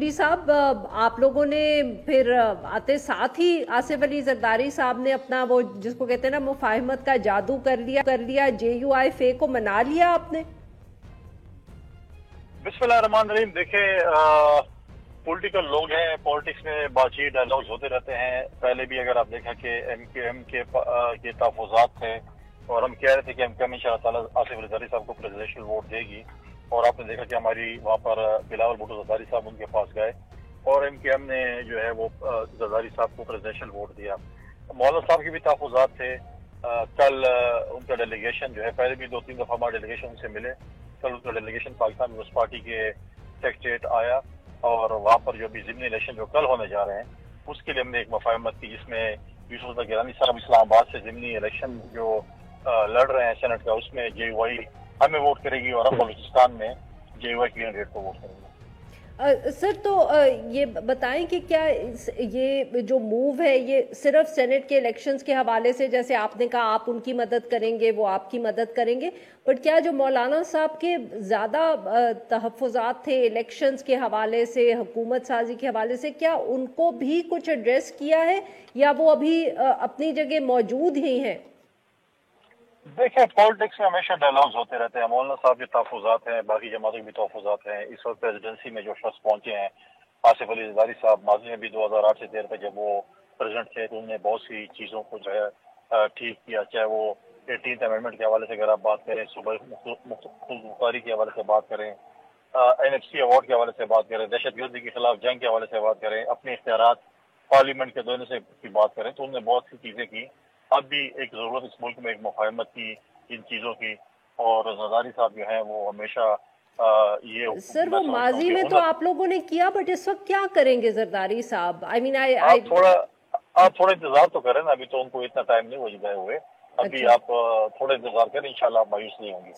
مودودی صاحب، آپ لوگوں نے پھر آتے ساتھ ہی آصف علی زرداری صاحب نے اپنا وہ جس کو کہتے ہیں نا مفاہمت کا جادو کر لیا، JUIF کو منا لیا آپ نے؟ بسم اللہ الرحمن الرحیم. دیکھیں، پولیٹیکل لوگ ہیں، پالیٹکس میں بات چیت ڈائلاگز ہوتے رہتے ہیں. پہلے بھی اگر آپ دیکھا کہ MQM کے تحفظات تھے اور ہم کہہ رہے تھے کہ MQM ان شاء اللہ تعالیٰ آصف علی زرداری صاحب کو پریزیڈنشیل ووٹ دے گی، اور آپ نے دیکھا کہ ہماری وہاں پر بلاول بھٹو زرداری صاحب ان کے پاس گئے اور MQM نے جو ہے وہ زرداری صاحب کو پریزیڈنشیل ووٹ دیا. مولانا صاحب کے بھی تحفظات تھے. کل ان کا ڈیلیگیشن جو ہے، پہلے بھی 2-3 دفعہ ہمارے ڈیلیگیشن ان سے ملے. کل ان کا ڈیلیگیشن پاکستان پیپلز پارٹی کے سیکریٹریٹ آیا اور وہاں پر جو بھی ضمنی الیکشن جو کل ہونے جا رہے ہیں اس کے لیے ہم نے ایک مفاہمت کی، جس میں یوسف رضا گیلانی صاحب اسلام آباد سے ضمنی الیکشن جو لڑ رہے ہیں سینٹ کا، اس میں JUI ہمیں ووٹ کرے گی اور ہم بلوچستان میں JUI کینڈیڈیٹ کو ووٹ کریں گے. سر تو یہ بتائیں کہ کیا یہ جو موو ہے یہ صرف سینٹ کے الیکشنز کے حوالے سے، جیسے آپ نے کہا آپ ان کی مدد کریں گے، وہ آپ کی مدد کریں گے، بٹ کیا جو مولانا صاحب کے زیادہ تحفظات تھے الیکشنز کے حوالے سے، حکومت سازی کے حوالے سے، کیا ان کو بھی کچھ ایڈریس کیا ہے یا وہ ابھی اپنی جگہ موجود ہی ہیں؟ دیکھیں، پالیٹکس میں ہمیشہ ڈائلاگز ہوتے رہتے ہیں. مولانا صاحب کے تحفظات ہیں، باقی جماعتوں کے بھی تحفظات ہیں. اس وقت پریزیڈنسی میں جو شخص پہنچے ہیں آصف علی زرداری صاحب، ماضی میں بھی 2008 سے 13 تک جب وہ پریزیڈنٹ تھے تو انہوں نے بہت سی چیزوں کو جو ہے ٹھیک کیا. چاہے وہ 18th امینڈمنٹ کے حوالے سے اگر آپ بات کریں، صوبائی مختاری کے حوالے سے بات کریں، NFC ایوارڈ کے حوالے سے بات کریں، دہشت گردی کے خلاف جنگ کے حوالے سے بات کریں، اپنے اختیارات پارلیمنٹ کے دینے سے کی بات کریں، تو انہوں نے بہت سی چیزیں کی. اب بھی ایک ضرورت اس ملک میں ایک مفاہمت کی ان چیزوں کی، اور زرداری صاحب جو ہیں وہ ہمیشہ یہ سر وہ ماضی میں تو آپ لوگوں نے کیا، بٹ اس وقت کیا کریں گے زرداری صاحب؟ آپ تھوڑا انتظار تو کریں نا. ابھی تو ان کو اتنا ٹائم نہیں ہو گئے ہوئے. ابھی آپ تھوڑا انتظار کریں، انشاءاللہ آپ مایوس نہیں ہوں گے.